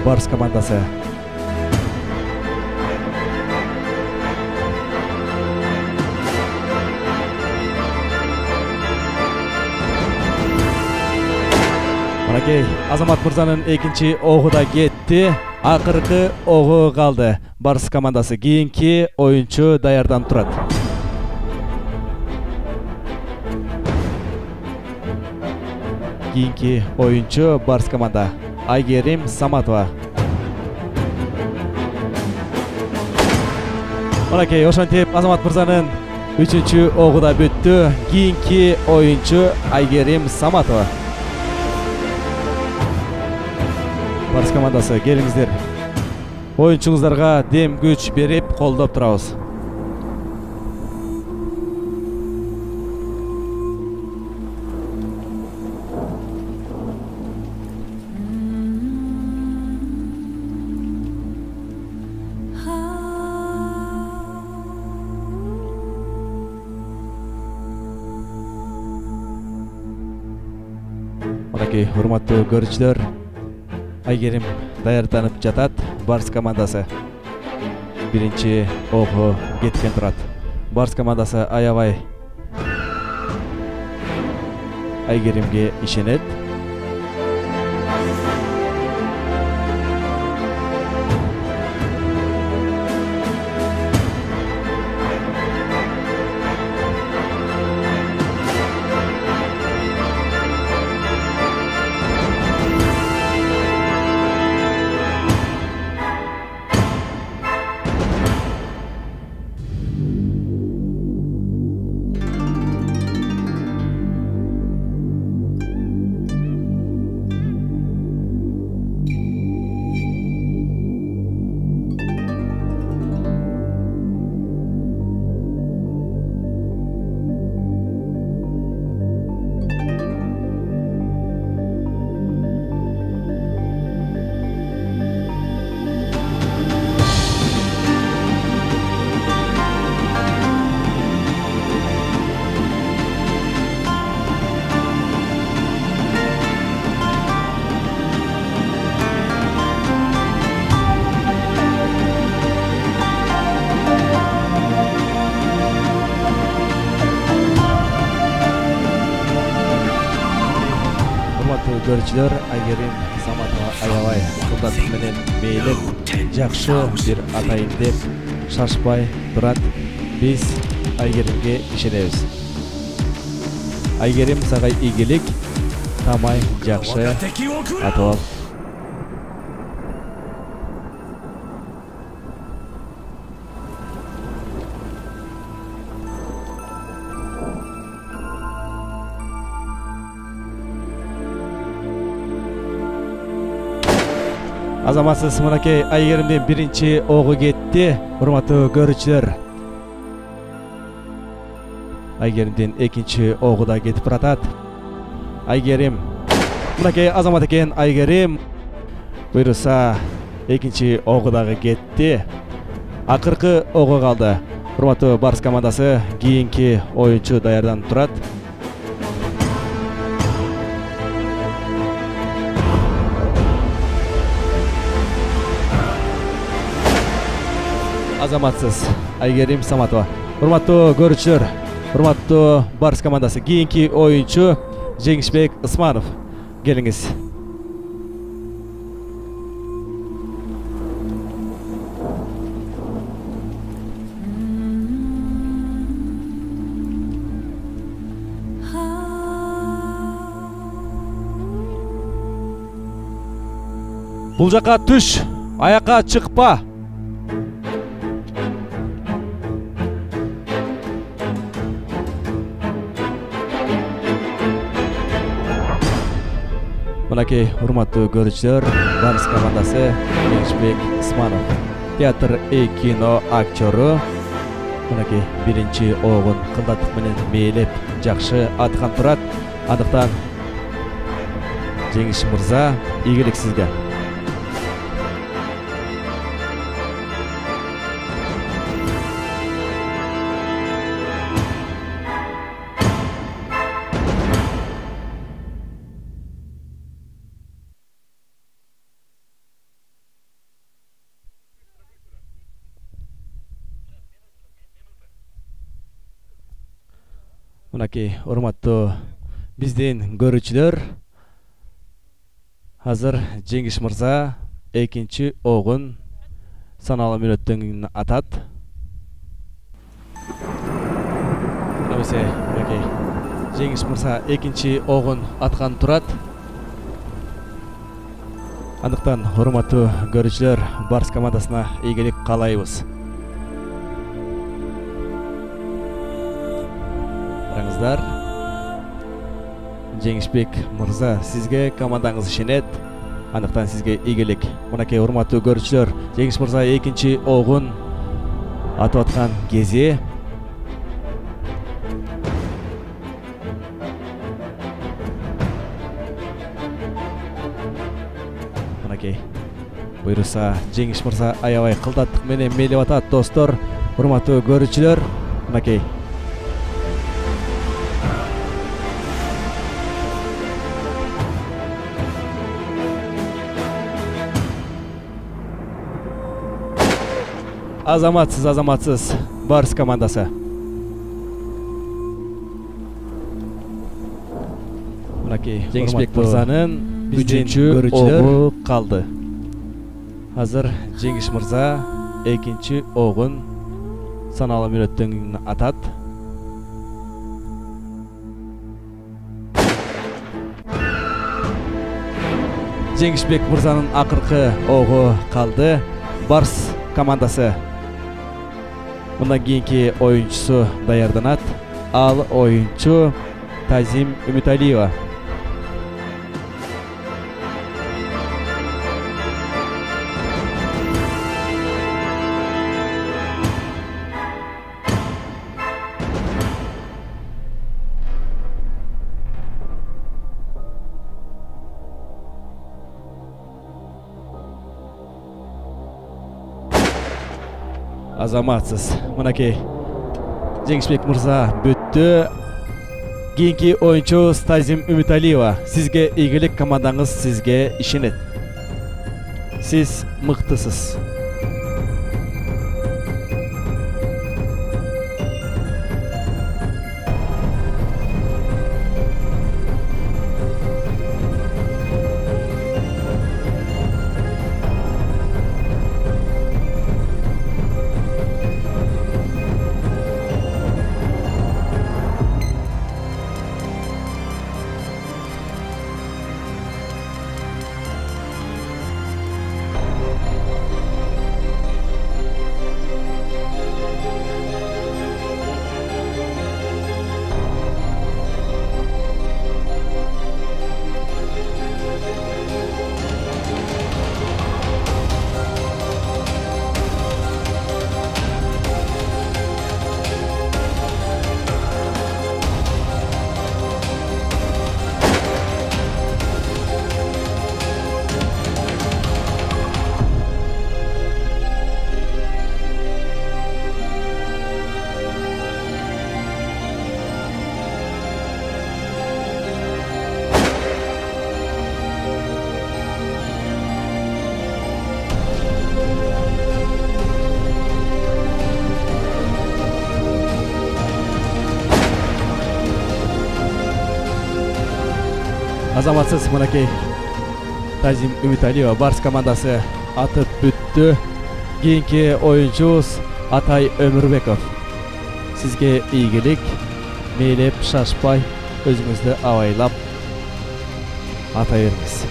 [SPEAKER 6] Барс командасы. Мынакей Азамат мырзанын экинчи огу да кетти. Акыркы огу калды. Барс командасы кийинки оюнчу даярданып турат. Кийинки оюнчу Барс команда Айгерим Саматова. Мынакей ошентип Азамат мырзанын 3-чү огу да бүттү. Кийинки оюнчу Айгерим Саматова. Барс командасы, келиңиздер. Оюнчуңуздарга дем күч берип, колдоп турабыз. Мынакей урматтуу көрүүчүлөр, Айгерим даярданып жатат. Барс командасы биринчи огу кеткен турат. Барс командасы аябай Айгеримге ишенет. Көрүүчүлөр, Айгерим Саматова аябай кылдат менен мейлеп, жакшы бир атайын деп шашпай турат. Биз Айгеримге ишенебиз. Айгерим, сага ийгилик, тамай жакшы атып ал. Азаматсыз, мынакей Айгеримдин биринчи огу кетти. Урматтуу көрүүчүлөр, Айгеримдин экинчи огу да кетип баратат. Айгерим, мынакей Азамат экен. Айгерим буйруса экинчи огу дагы кетти. Акыркы огу калды. Урматтуу Барс командасы, кийинки оюнчу даярданып турат. Азаматсыз, Айгерим Саматова. Урматтуу көрүүчүлөр, урматтуу Барс командасы, кийинки оюнчу Жеңишбек Ысманов. Келиңиз. Бул жака түш, аяка чыкпа. Мынакей урматтуу көрүүчүлөр, Барыс командасы Жеңишбек Исманов, театр и кино актёру. Мынакей биринчи огун кылдаттык менен мээлеп жакшы аткан турат. Андыктан Жеңиш мырза, ийгилик сизге. Мынакей урматтуу биздин көрүүчүлөр, азыр Жеңиш мырза экинчи огун саналуу мүнөттөн кийин атат. Мынакей Жеңиш мырза экинчи огун аткан турат. Андыктан урматтуу көрүүчүлөр, Барыс командасына ийгилик каалайбыз. Раңыздар, Жеңишбек мырза, сизге командаңыз ишенет. Андыктан сизге ийгилик. Мынакей урматтуу көрүүчүлөр, Жеңиш мырза экинчи огун атып аткан кези. Мынакей буйруса Жеңиш мырза аябай кылдаттык менен мээлеп атат, достор. Урматтуу көрүүчүлөр, мынакей Азаматсыз Барыс командасы. Мынакей Жеңишбек мырзанын үчүнчү огу калды. Азыр Жеңиш мырза экинчи огун саналуу мүнөттөн кийин атат. Жеңишбек мырзанын акыркы огу калды. Барыс командасы мындан кийинки оюнчусу даярданат. Ал оюнчу Тазим Үмүталиева. Азаматсыз. Мынакей Жеңишбек мырза бүттү. Кийинки оюнчу Тазим Үмүталиева. Сизге ийгилик, командаңыз сизге ишенет. Сиз мыктысыз. Азаматсыз. Мынакей Тазим Үмүталиева, Барыс командасы атып бүттү. Кийинки оюнчубуз Атай Өмүрбеков. Сизге ийгилик, мээлеп шашпай, өзүңүздү абайлап атай бериңиз.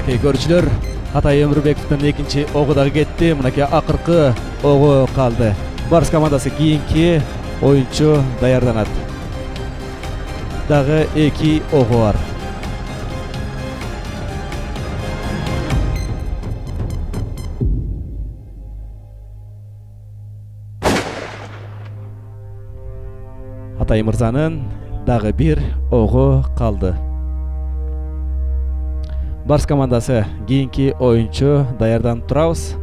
[SPEAKER 6] Mınakey görücüler Hatay Ömürbekov'dan ikinci oğu da gitti. Mınakey akırkı oğu kaldı. Barış komandası keyinki oyuncu dayardanat. Dağı 2 oğu var. Hatay Mırza'nın dağı 1 oğu kaldı. Barış komandası keyinki oyuncu dayardan turabız.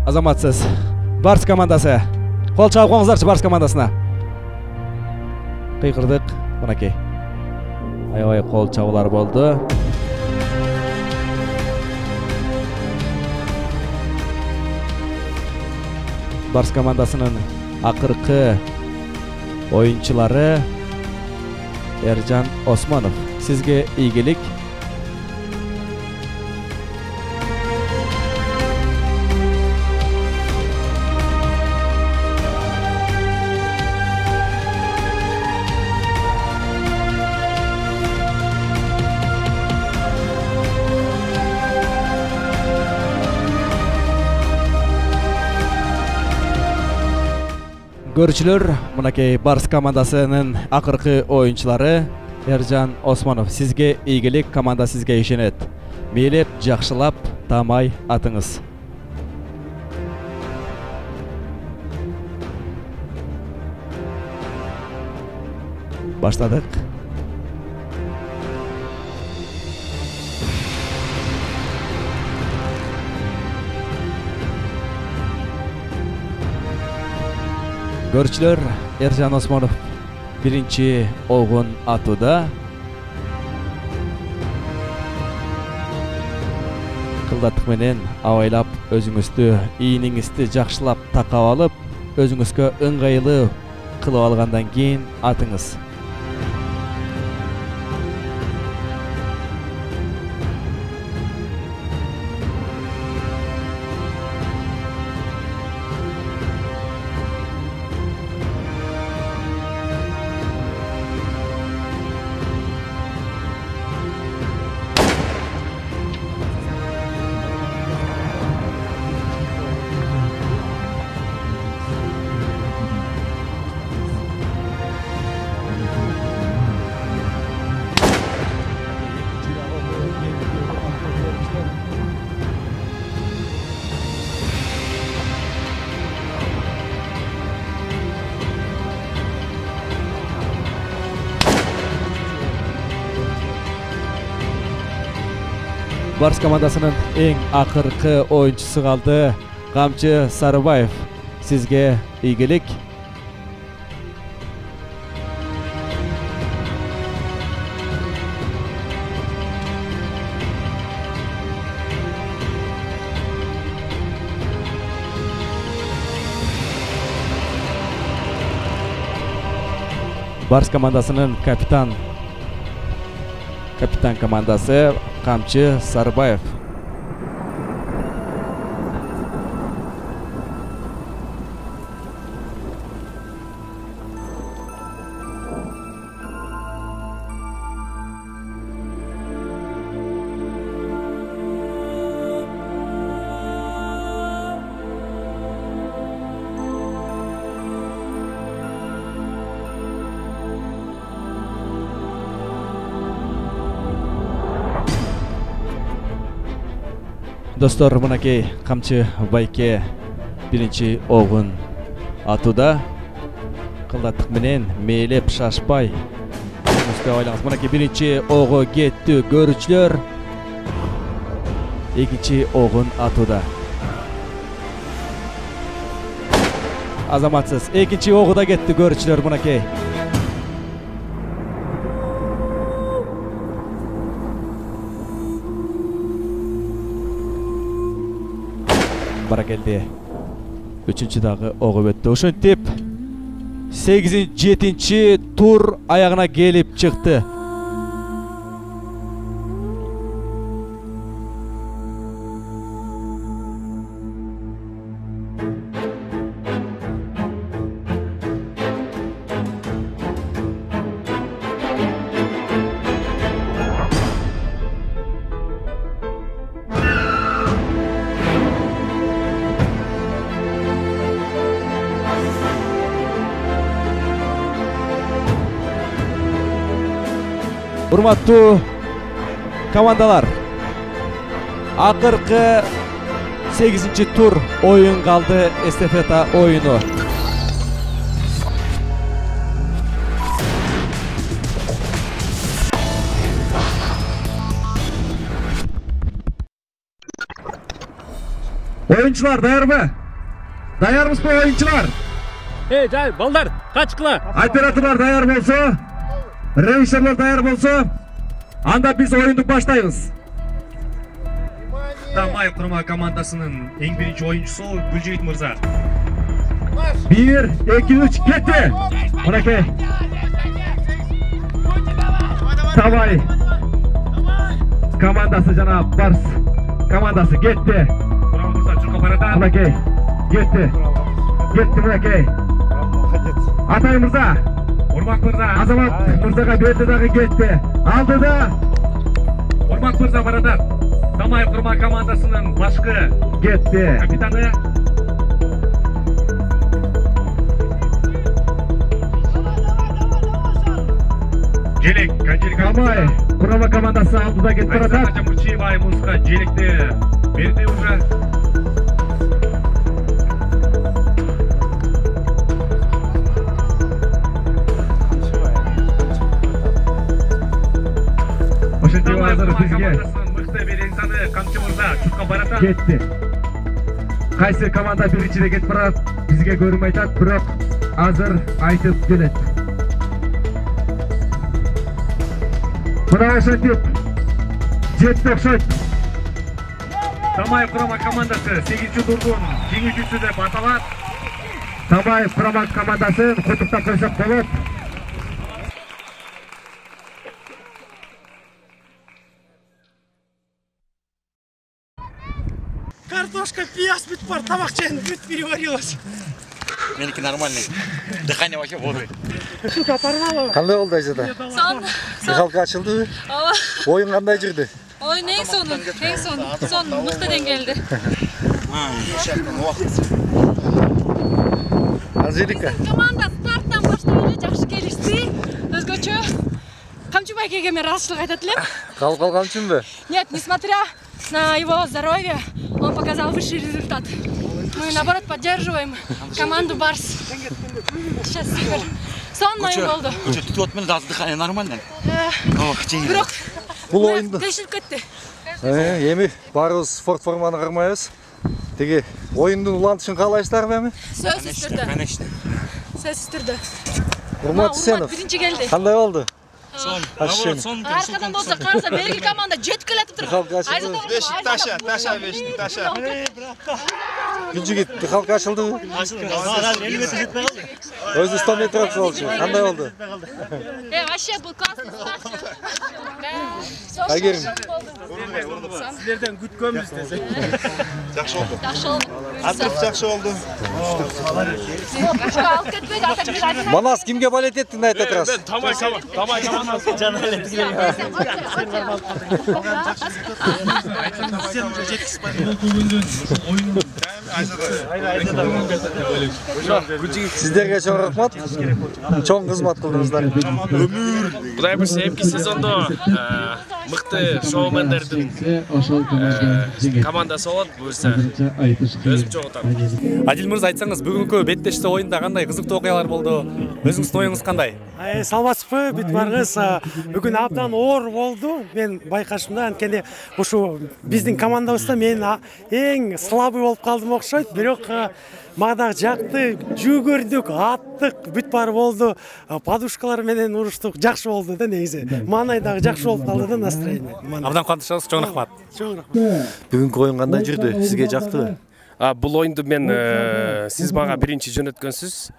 [SPEAKER 6] Azamatsız Barış komandası. Kol çabuk qo'ngizlarchi Barış komandasına. Qiyqirdik. Mınakey. Ay kol çabular bo'ldi. Barış komandasının akırkı oyuncuları Ercan Osmanov. Sizge iyilik. Görücüler, Mınakey Barış komandasının akırkı oyuncuları Ercan Osmanov. Sizge iyilik, komanda sizge işenet. Meylep, жақшылап, tamay atыңыз. Başladık. Görücüler, Ercan Osmanov birinci oğun atuda. Kıldatıq menen avaylap özüңüzdü, iyiniңizди жақшылап тақап алып, өзүңүзгө ыңгайлы кылып алгандан кийин атыңыз. Barış komandasının en akırkı oyuncusu kaldı. Kamçı Sarıbayev. Sizge iyilik. Barış komandasının kapitan komandası Kamçı Sarıbayev. Dostlar, Mınakey Kamçı Bayke birinci oğun atuda. Kıldatıq menen meylep şaşpay. Mınakey birinci oğu getdi görücüler. İkinci oğun atuda. Azamatsız. İkinci oğu da getdi görücüler Mınakey. Barakeldi. Üçüncü dağı oğu öttü. Oşuntip 8-7 tur ayağına gelip çıktı. урматтуу командалар, акыркы 8-тур oyun kaldı, estafeta oyunu.
[SPEAKER 3] Oyuncular dayar mı? Dayar mısın oyuncular?
[SPEAKER 5] Hey Cahil, balдар, kaç kıla?
[SPEAKER 3] Operatorlar dayar bolsa, rejissörler dayar bolsa, anda biz oyundu başlayız.
[SPEAKER 2] Тамаев құрама командасының ең бірінші ойыншысы Гүлжейт Мырза.
[SPEAKER 3] 1, 2, 3, кетті. Мынакей. Tamay komandası jana Bars komandası кетті.
[SPEAKER 2] Құрама Мырза Чурқа барада.
[SPEAKER 3] Мынакей. Кетті. Кетті мынакей. Атай Мырза.
[SPEAKER 2] Урмак Мырза.
[SPEAKER 3] Азамат Мырзаға берді дағы кетті. Алды да.
[SPEAKER 2] Урмак Мырза барада. Тамаев құрама командасының башқы
[SPEAKER 3] кетті.
[SPEAKER 2] капитаны. Желек, Канжелик
[SPEAKER 3] Тамай құрама командасы алды да кетті барады.
[SPEAKER 2] Айсана Мурчиева Музыка Желекті берді уже.
[SPEAKER 3] Ошентип азыр бизге кетті. Кайсы команда биринчиде кетип барат, бизге көрүм айтат, бирок азыр айтып келет. Мына ошентип жетти окшойт.
[SPEAKER 2] Тамаев құрама командасы 8-турдун жеңүүчүсү деп аталат.
[SPEAKER 3] Тамаев құрама командасын куттуктап койсок болот.
[SPEAKER 7] Картошка, пияс, битпар, табак чайын бүт переварилась.
[SPEAKER 5] Меники нормальный. Дыхание вообще воды.
[SPEAKER 7] Сука, порвало.
[SPEAKER 8] Кандай болду Айзада? Михалка ачылды.
[SPEAKER 9] Ооба.
[SPEAKER 8] Оюн кандай жүрдү?
[SPEAKER 9] Oyun en son mıhtı geldi.
[SPEAKER 8] Anjelika.
[SPEAKER 9] Komanda starttan başlayınca жақсы келишти. Өзгөчө Камчы байкеге мен разышылык айтат элем.
[SPEAKER 8] Калып калган үчүнбү?
[SPEAKER 9] Нет, несмотря на его здоровье, он показал высший результат. Мы наоборот поддерживаем команду Барс. Сейчас супер. Сонун oyun болду.
[SPEAKER 5] Тут мен дыхание нормально.
[SPEAKER 9] Бирок
[SPEAKER 8] Бул оюнду.
[SPEAKER 9] тешилип кетти.
[SPEAKER 8] Эми баарыбыз спорт форманы кармайбыз. Теги оюндун улантышын каалайсыздарбы эми?
[SPEAKER 9] Сөзсүз түрдө.
[SPEAKER 5] Конечно.
[SPEAKER 9] Сөзсүз түрдө.
[SPEAKER 8] Урмат Сенов.
[SPEAKER 9] Биринчи келди.
[SPEAKER 8] Кандай болду?
[SPEAKER 5] Сон.
[SPEAKER 9] Аркадан болса караса берги команда жетип келатып тур.
[SPEAKER 8] Михалка ачылды.
[SPEAKER 5] Таша.
[SPEAKER 8] Күнжүгүт Михалка ачылдыбы? Өзү 100 метр болчу. Кандай болду?
[SPEAKER 9] Вообще был классный старт.
[SPEAKER 8] Айгерим.
[SPEAKER 7] Силерден күткөнбүз десек.
[SPEAKER 5] Жакшы болду.
[SPEAKER 9] Жакшы болду.
[SPEAKER 5] Атып жакшы болду.
[SPEAKER 9] Алып кетпейди, атып
[SPEAKER 8] Манас кимге балет эттиң айта турасыз?
[SPEAKER 5] Тамай командасы жана эле
[SPEAKER 8] Сиздерге чоң рахмат. Чоң кызмат кылдыңыздар.
[SPEAKER 10] Кудай буйрса эмки сезондо мыкты шоумендердин командасы болот буйрса. Өзүм чогултам.
[SPEAKER 2] Адил Мырза, айтсаңыз, бүгүнкү беттеште оюнда кандай кызыктуу окуялар болду? Өзүңүздүн оюңуз кандай?
[SPEAKER 7] Салбатсызбы, бүт барыңыз. Бүгүн абдан оор болду. Мен байкашымда анткени ушу биздин командабызда мен эң слабый болуп калдым окшойт. Бирок мага дагы жакты, жүгүрдүк, аттык, бүт баары болду. Подушкалар менен уруштук, жакшы болду да негизи. Маанай дагы жакшы болуп калды да настроение.
[SPEAKER 2] Абдан кубанычтабыз, чоң рахмат.
[SPEAKER 7] Чоң рахмат.
[SPEAKER 8] Бүгүнкү оюн кандай жүрдү? Сизге жактыбы?
[SPEAKER 10] Бул оюнду мен сиз мага биринчи жөнөткөнсүз.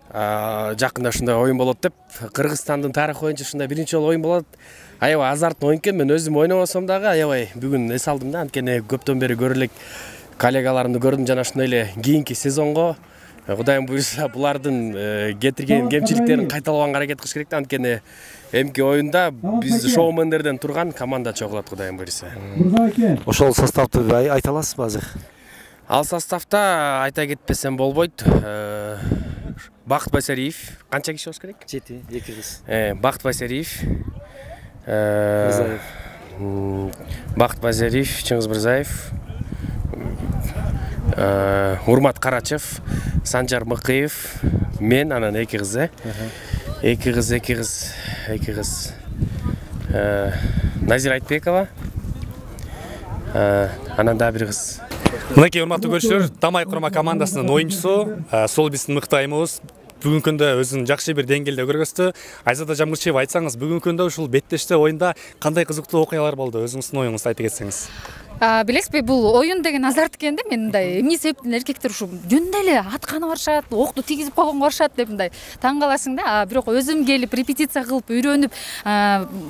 [SPEAKER 10] Жакында ушундай оюн болот деп, Кыргызстандын тарыхы боюнча ушундай биринчи жолу оюн болот. Аябай азарттуу оюн экен. Мен өзүм ойнобосом дагы аябай бүгүн эс алдым да, анткени көптөн бери көрө элек коллегаларымды көрдүм жана ошондой эле кийинки сезонго Кудайым буйрса булардын кетирген кемчиликтерин кайталабаганга аракет кылыш керек да, анткени эмки оюнда биз шоумендерден турган команда чогулат Кудайым буйрса.
[SPEAKER 8] Ошол составды айта аласызбы азыр?
[SPEAKER 10] Ал составта айта кетпесем болбойт. Бакыт Байсариев, канча киши болуш керек?
[SPEAKER 8] 7, 2 кыз.
[SPEAKER 10] Бакыт Байсариев, Бақыт Базариев, Чыңгыз Мырзаев, Урмат Карачев, Санжар Мыкыев, мен анан эки кыз. Назира Айтбекова, анан да бир кыз.
[SPEAKER 2] Мынакей урматтуу көрүүчүлөр, Тамай курма командасынын оюнчусу, сол биздин мыктаймыбыз. Бүгүнкү күндө өзүн жакшы бир деңгээлде көргөздү. Айзада Жамгырчиева, айтсаңыз, бүгүнкү күндө ушул беттеште оюнда кандай кызыктуу окуялар болду? Өзүңүздүн оюңузду айтып кетсеңиз.
[SPEAKER 11] Билесизби, бул оюн деген азарт экенде, мен мындай эмне себептен эркектер ушу жөнүндө эле атканы барышат, окту тийгизип койгонго барышат деп мындай таң каласың да. Бирок өзүм келип репетиция кылып, үйрөнүп,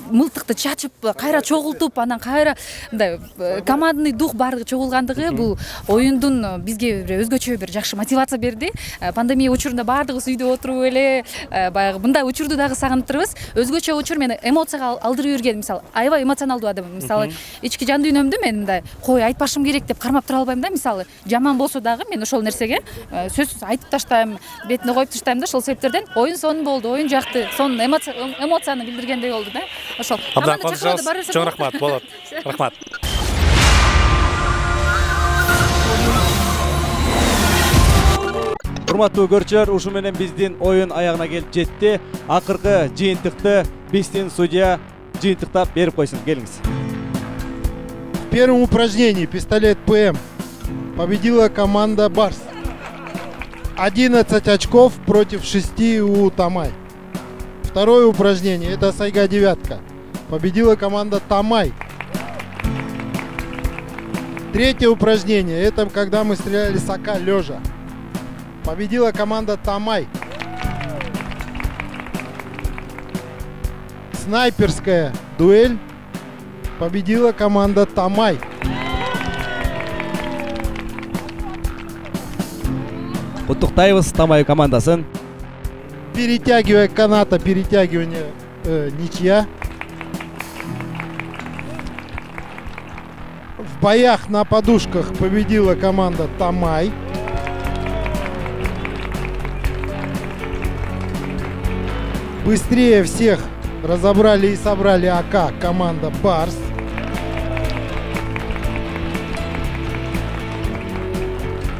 [SPEAKER 11] мылтыкты чачып, кайра чогултуп, анан кайра мындай командный дух баардыгы чогулгандыгы бул оюндун бизге өзгөчө бир жакшы мотивация берди. Пандемия учурунда баардыгыбыз үйдө отуруп эле баягы мындай учурду дагы сагынып турбуз. Өзгөчө учур мени эмоцияга алдырып жүргөн, мисалы, аябай эмоционалдуу адаммын. Мисалы, ички жан дүйнөмдү мен мындай кой айтпашым керек деп кармап тура албайм да. Мисалы, жаман болсо дагы мен ошол нерсеге сөзсүз айтып таштайм, бетине коюп таштайм да. Ошол себептерден оюн сонун болду, оюн жакты, сонун эмоцияны билдиргендей болду да. Ошол.
[SPEAKER 2] Абдан кооштубуз. Чоң рахмат, болот. Рахмат.
[SPEAKER 6] Урматтуу көрүүчүлөр, ушу менен биздин оюн аягына келип жетти. Акыркы жыйынтыкты биздин судья жыйынтыктап берип койсун. Келиңиз.
[SPEAKER 12] В первом упражнении пистолет ПМ победила команда Барс. 11 очков против 6 у Тамай. Второе упражнение — это Сайга девятка. Победила команда Тамай. Третье упражнение — это когда мы стреляли с АК лежа. Победила команда Тамай. Снайперская дуэль. Победила команда Тамай.
[SPEAKER 6] Куттуктайбыз Тамай командасын.
[SPEAKER 12] Перетягивая каната, перетягивание ничья. В боях на подушках победила команда Тамай. Быстрее всех разобрали и собрали АК команда Барс.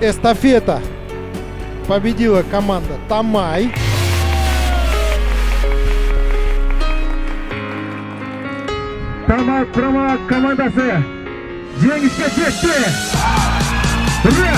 [SPEAKER 12] Эстафета победила команда Тамай.
[SPEAKER 3] Тамай Прома командасы жеңишке жетти. Ура!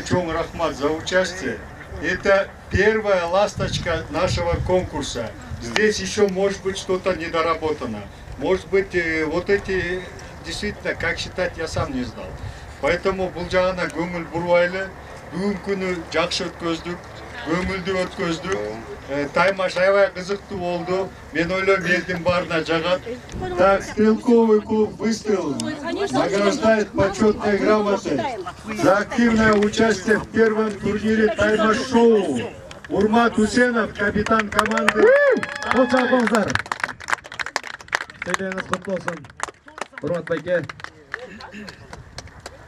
[SPEAKER 13] Чоң рахмат за участие. Это первая ласточка нашего конкурса. Здесь еще может быть что-то недоработано. Может быть, вот эти действительно, как считать, я сам не знал. Поэтому бұл жағына көңіл бұрвайлы, бүгін күні жақсы өткөздік, көңілді өткөздік. Таймаш аябай қызықты болды. Мен ойлаймын елдің барына жағат. Так, стрелковый клуб «Выстрел» награждает почетной грамотой за активное участие в первом турнире «Таймаш-шоу». Урмат Усенов, капитан команды.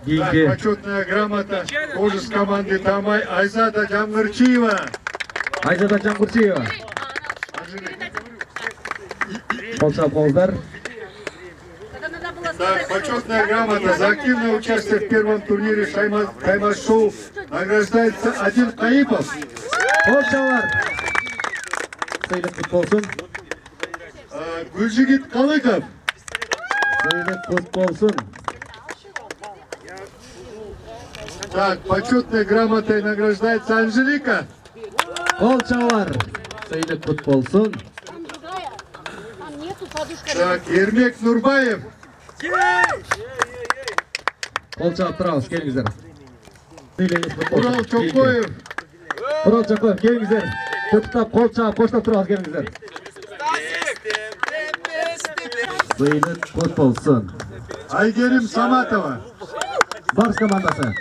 [SPEAKER 13] Так, почетная грамота тоже с команды Тамай. Айзада Жамгырчиева.
[SPEAKER 3] Айзада Жамгырчиева.
[SPEAKER 13] Так, почетная грамота за активное участие в первом турнире «Таймаш-шоу» награждается Адил Каипов. Гүлжигит Калыков. Так, почетной грамотой награждается Анжелика. Так, Ермек Нурбаев. Урал Чокоев.
[SPEAKER 3] Урал Чокоев, келиңиздер. Құттықтап, қол чағып, қоштап тұрыңыз, келиңиздер. Зейнет құт болсын.
[SPEAKER 13] Айгерим Саматова.
[SPEAKER 3] Барс командасы.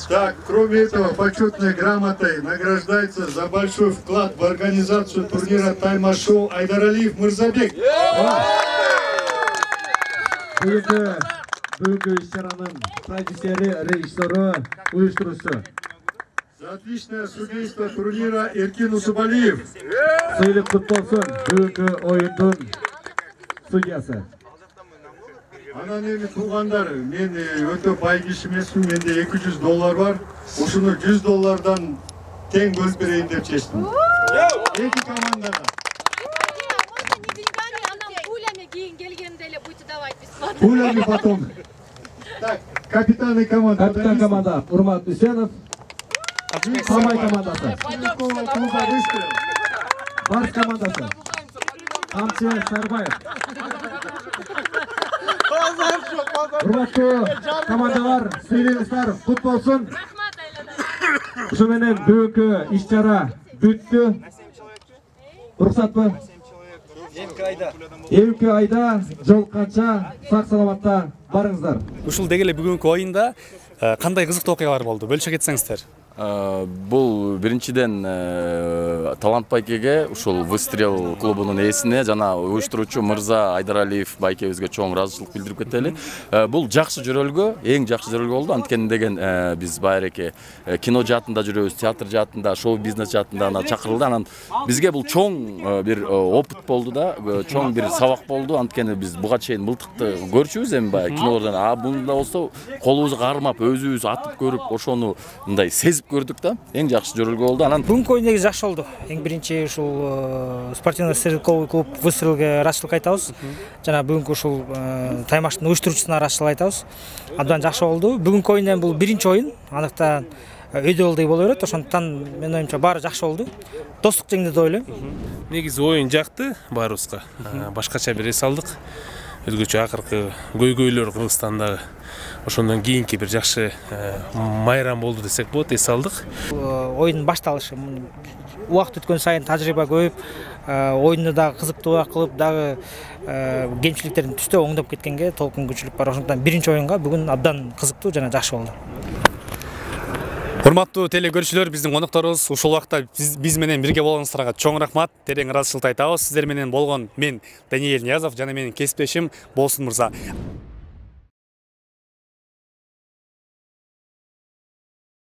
[SPEAKER 13] Так, кроме этого, почетной грамотой награждается за большой вклад в организацию турнира тайм-шоу Айдаралиев Мырзабек.
[SPEAKER 3] Бүгінгі іс-шараның продюсері, режиссері, ұйыштырушысы.
[SPEAKER 13] За отличное судейство турнира Эркин Усубалиев.
[SPEAKER 3] Сыйлық құтты болсын, бүгінгі ойындың судьясы.
[SPEAKER 13] Анан эми туугандар, мен өтө бай киши эмесмин, менде $200 бар. Ушуну $100 тең бөлүп берейин деп чечтим. Эки командага. Пулями потом. Так, капитаны команды.
[SPEAKER 3] Капитан команда Урмат Үсенов. Самай командасы. Барс командасы. Камчы Сарбаев. Урматтуу командалар, сыйлыктар кут болсун. Ушу менен бүгүнкү иш-чара бүттү. Уруксатпы? Эки айда жолукканча сак саламатта барыңыздар.
[SPEAKER 2] Ушул дегеле бүгүнкү оюнда кандай кызыктуу окуялар болду? Бөлүшө кетсеңиздер.
[SPEAKER 14] Бул биринчиден Талант байкеге ушул Выстрел клубунун ээсине жана уюштуруучу Мырза Айдаралиев байкебизге чоң ыраазычылык билдирип кетели. Бул жакшы жөрөлгө, эң жакшы жөрөлгө болду. Анткени деген биз байреке кино жаатында жүрөбүз, театр жаатында, шоу бизнес жаатында чакырылды. Анан бизге бул чоң бир опыт болду да, чоң бир сабак болду. Анткени биз буга чейин мылтыкты көрчүбүз, эми баягы кинолордон. Мында болсо колубузга кармап, өзүбүз атып көрүп, ошону мындай сезип көрдүк да. Эң жакшы жөрөлгө болду. Анан
[SPEAKER 15] бүгүнкү оюн негизи жакшы болду. Эң биринчи ушул спортивный стрелковый клуб Выстрелге ыраазычылык айтабыз. Жана бүгүнкү ушул таймаштын уюштуруучусуна ыраазычылык айтабыз. Абдан жакшы болду. Бүгүнкү оюн бул биринчи оюн. Андыктан өйдө болду боло берет. Ошондуктан менин оюмча баары жакшы болду. Достук жеңди деп ойлойм.
[SPEAKER 10] Негизи оюн жакты баарыбызга. Башкача бир эс алдык. Өзгөчө акыркы көйгөйлөр Кыргызстандагы. Ошондон кийинки бир жакшы майрам болду десек болот, эс алдык.
[SPEAKER 15] Оюн башталышы убакыт өткөн сайын тажрыйба көбөйүп, оюнду дагы кызыктуураак кылып, дагы кемчиликтердин түстө оңдоп кеткенге толук мүмкүнчүлүк бар. Ошондуктан биринчи оюнга бүгүн абдан кызыктуу жана жакшы болду.
[SPEAKER 2] Урматтуу теле көрүүчүлөр, биздин конокторубуз ушул убакта биз менен бирге болгонуңуздарга чоң рахмат, терең ыраазычылык айтабыз. Сиздер менен болгон мен Даниэль Ниязов жана менин кесиптешим Болсун Мырза.